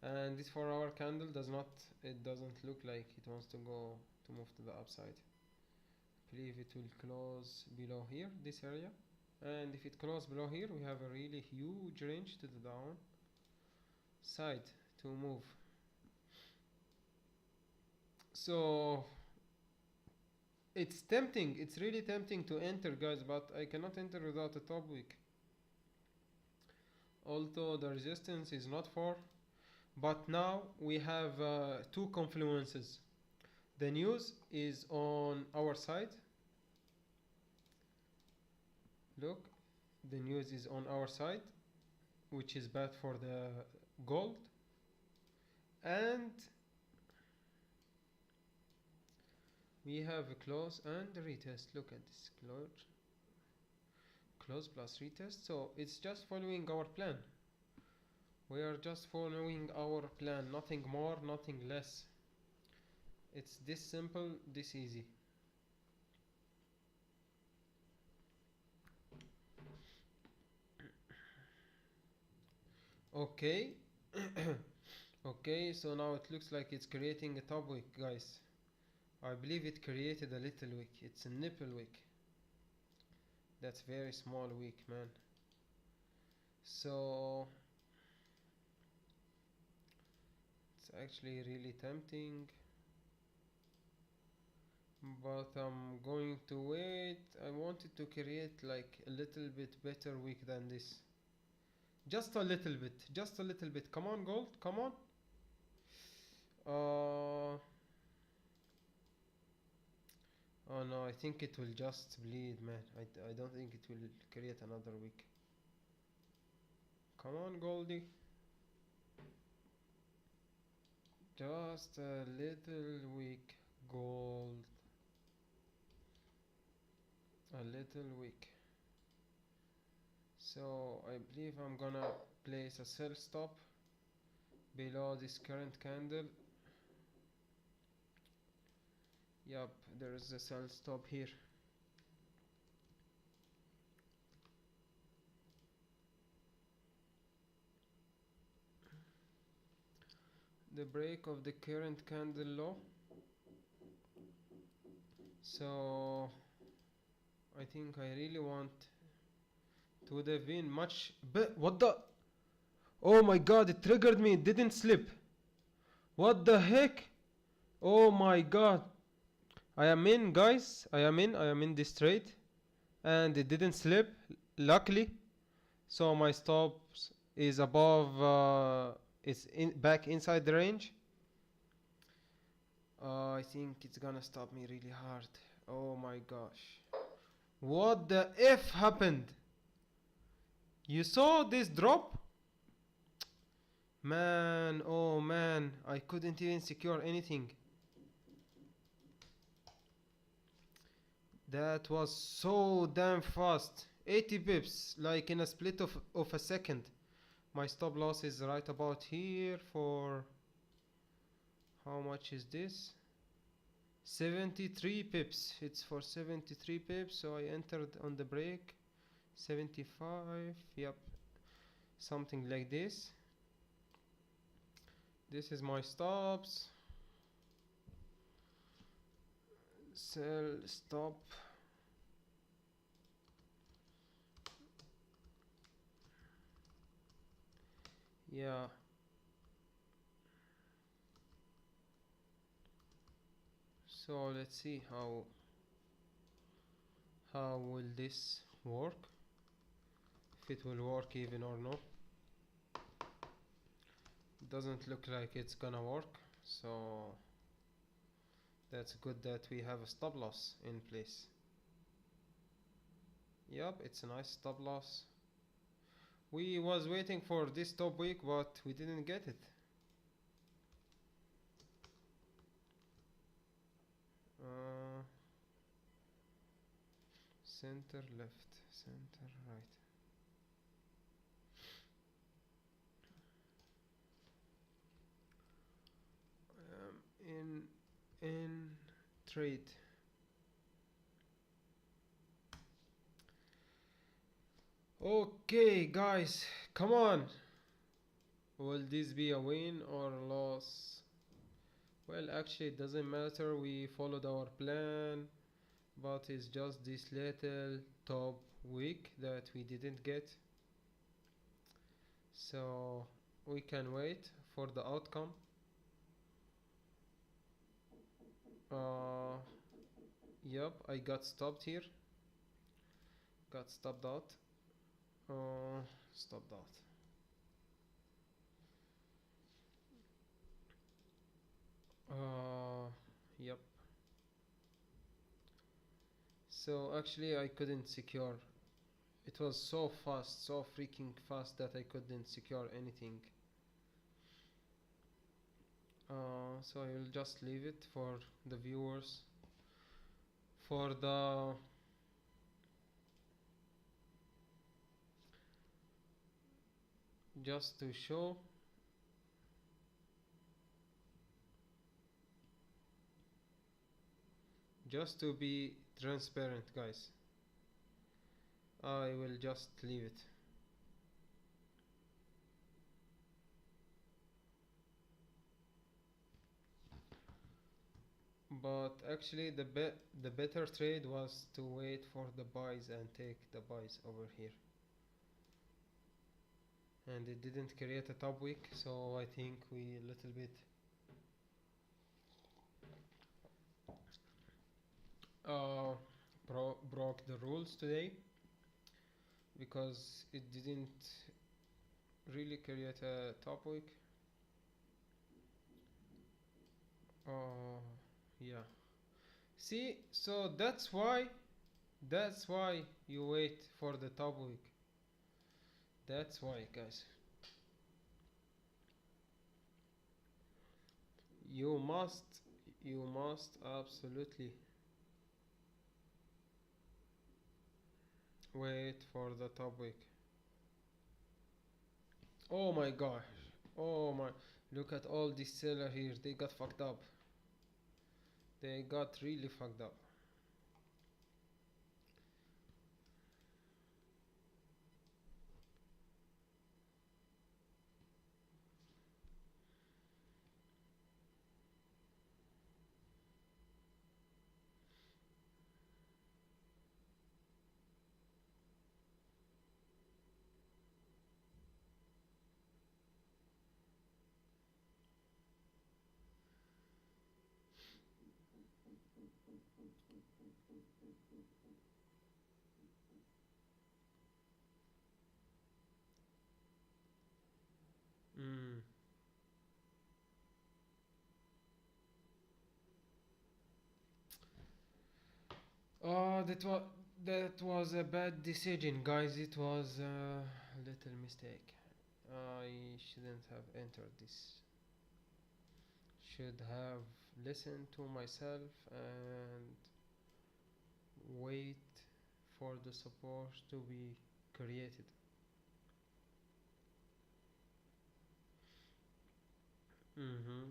And this 4 hour candle does not, it doesn't look like it wants to go to move to the upside. I believe it will close below here, this area. And if it closes below here, we have a really huge range to the down side to move. So it's tempting, it's really tempting to enter, guys, but I cannot enter without a top wick. Although the resistance is not far, but now we have two confluences. The news is on our side. Look, the news is on our side, which is bad for the gold. And we have a close and a retest. Look at this, close plus retest. So it's just following our plan. We are just following our plan, nothing more, nothing less. It's this simple, this easy. Okay. Okay, so now it looks like it's creating a top wick, guys. I believe it created a little wick. It's a nipple wick. That's very small wick, man. So it's actually really tempting, but I'm going to wait. I wanted to create like a little bit better wick than this. Just a little bit, just a little bit. Come on, gold, come on. Oh no, I think it will just bleed, man. I don't think it will create another wick. Come on, Goldie. Just a little wick, gold. A little wick. So I believe I'm gonna place a sell stop below this current candle. Yup, there is a sell stop here. The break of the current candle low. So I think I really want to would have been much what the, oh my god, it triggered me, it didn't slip. What the heck? Oh my god. I am in, guys. I am in this trade, and it didn't slip, luckily. So my stops is above, it's in back inside the range. I think it's gonna stop me really hard. Oh my gosh. What the F happened? You saw this drop? Man, oh man, I couldn't even secure anything. That was so damn fast. 80 pips, like in a split of a second. My stop loss is right about here for... How much is this? 73 pips. It's for 73 pips, so I entered on the break 75. Yep, something like this. This is my stops. Sell, stop. Yeah. So let's see how will this work, if it will work even or not. Doesn't look like it's gonna work, so that's good that we have a stop loss in place. Yup, it's a nice stop loss. We was waiting for this top wick, but we didn't get it. Center left, center right. In trade. Okay, guys, come on. Will this be a win or a loss? Well, actually, it doesn't matter. We followed our plan, but it's just this little top week that we didn't get. So we can wait for the outcome. Yep, I got stopped here. Got stopped out. Stopped out. Yep. So actually I couldn't secure. It was so fast, so freaking fast that I couldn't secure anything. So I will just leave it for the viewers. For the just to show. Just to be transparent, guys. I will just leave it. But actually the better trade was to wait for the buys and take the buys over here. And it didn't create a top wick, so I think we a little bit broke the rules today, because it didn't really create a top wick. Yeah, see, so that's why you wait for the top wick. That's why, guys, you must absolutely wait for the top wick. Oh my gosh, oh my, look at all these seller here, they got fucked up. They got really fucked up. Mm. Oh, that was a bad decision, guys. It was a little mistake. I shouldn't have entered this. Should have listened to myself and wait for the support to be created. Mm-hmm.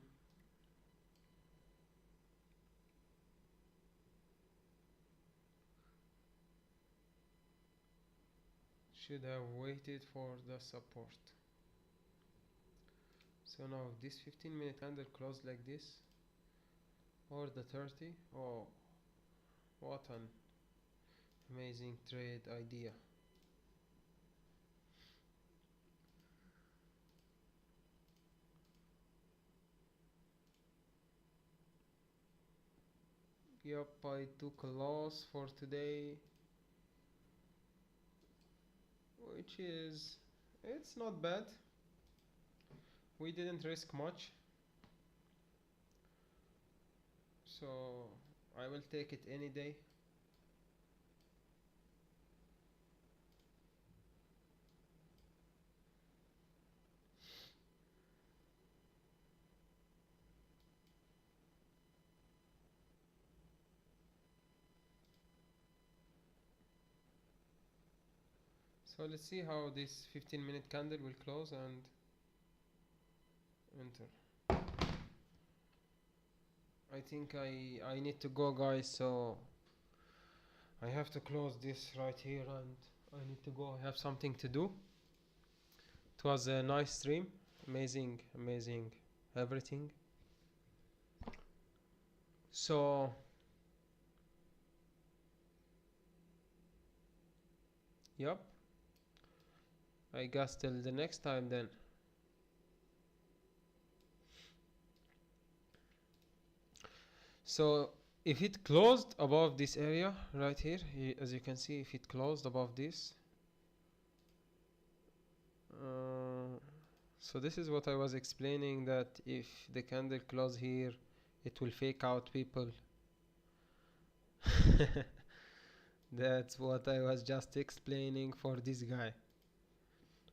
Should have waited for the support. So now this 15-minute candle closed like this, or the 30. Oh, what an amazing trade idea. Yup, I took a loss for today, which is, it's not bad. We didn't risk much, so I will take it any day. So let's see how this 15-minute candle will close and enter. I think I need to go, guys, so I have to close this right here and I need to go. I have something to do. It was a nice stream. Amazing, amazing everything. So yep, I guess till the next time then. So if it closed above this area right here, as you can see, if it closed above this, so this is what I was explaining, that if the candle close here, it will fake out people. That's what I was just explaining for this guy.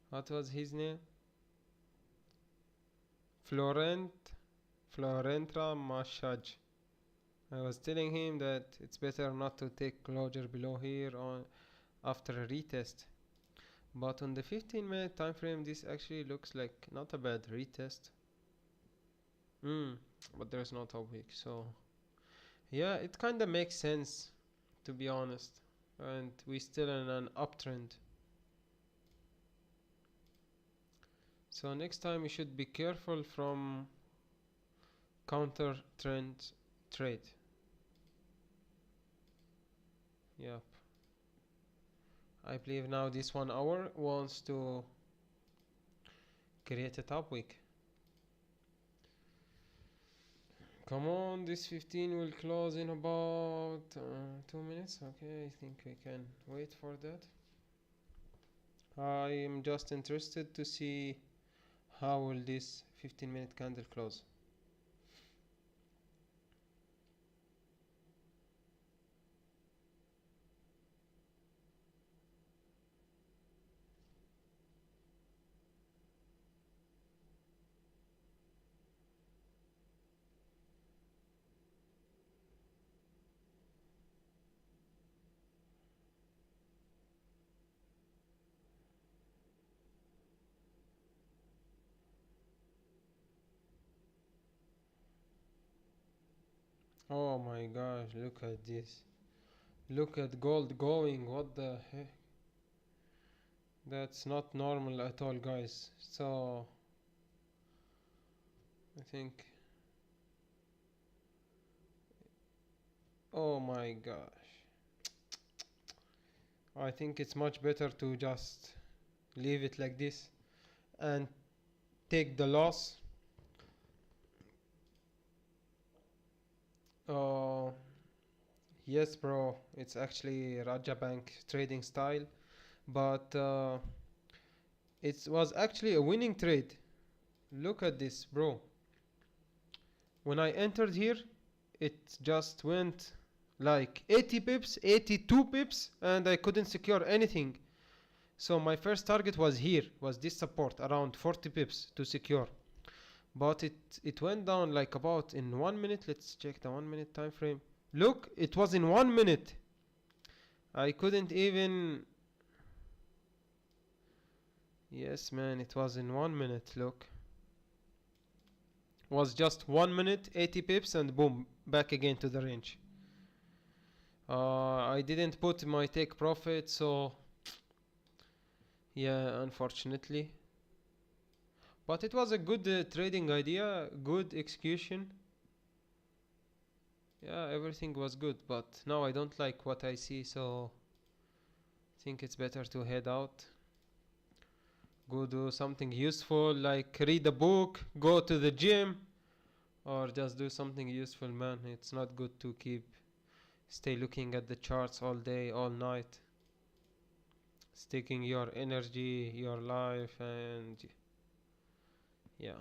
What was his name? Florentra Mashaj. I was telling him that it's better not to take closure below here on after a retest. But on the 15-minute time frame, this actually looks like not a bad retest. But there's no top wick, so yeah, it kinda makes sense, to be honest. And we still in an uptrend. So next time we should be careful from counter trend trade. Yep. I believe now this 1 hour wants to create a top wick. Come on, this 15 will close in about 2 minutes. Okay, I think we can wait for that. I am just interested to see how will this 15-minute candle close. Oh my gosh, look at this. Look at gold going, what the heck? That's not normal at all, guys. So I think, oh my gosh, I think it's much better to just leave it like this and take the loss. Uh, yes, bro, it's actually Raja Bank trading style, but it was actually a winning trade. Look at this, bro. When I entered here, it just went like 80 pips, 82 pips, and I couldn't secure anything. So my first target was here, was this support, around 40 pips to secure. But it went down like about in 1 minute. Let's check the 1 minute time frame. Look, it was in 1 minute. I couldn't even. Yes, man, it was in 1 minute. Look, was just 1 minute, 80 pips, and boom, back again to the range. I didn't put my take profit, so Yeah, unfortunately. But it was a good trading idea, good execution. Yeah, everything was good, but now I don't like what I see, so I think it's better to head out. Go do something useful, like read a book, go to the gym, or just do something useful, man. It's not good to stay looking at the charts all day, all night. It's taking your energy, your life, and yeah.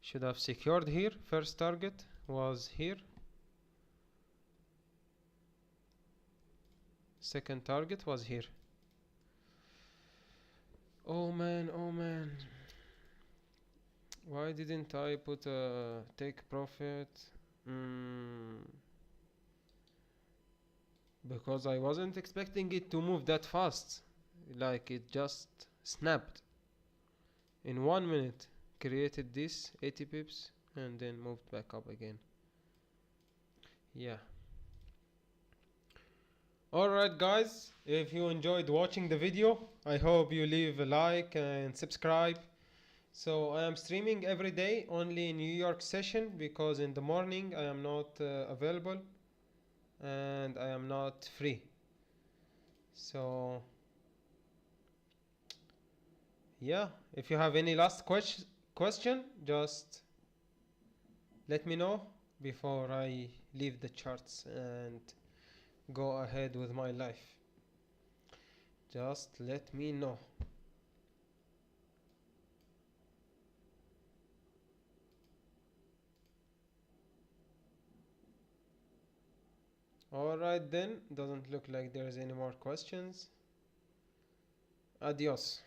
Should have secured here. First target was here. Second target was here. Oh man, oh man. Why didn't I put a take profit? Mm, because I wasn't expecting it to move that fast. Like it just snapped in 1 minute. Created this 80 pips and then moved back up again. Yeah. Alright guys, if you enjoyed watching the video, I hope you leave a like and subscribe. So I am streaming every day, only New York session, because in the morning I am not available and I am not free. So yeah, if you have any last question, just let me know before I leave the charts and go ahead with my life. Just let me know. Alright then, doesn't look like there's any more questions. Adios.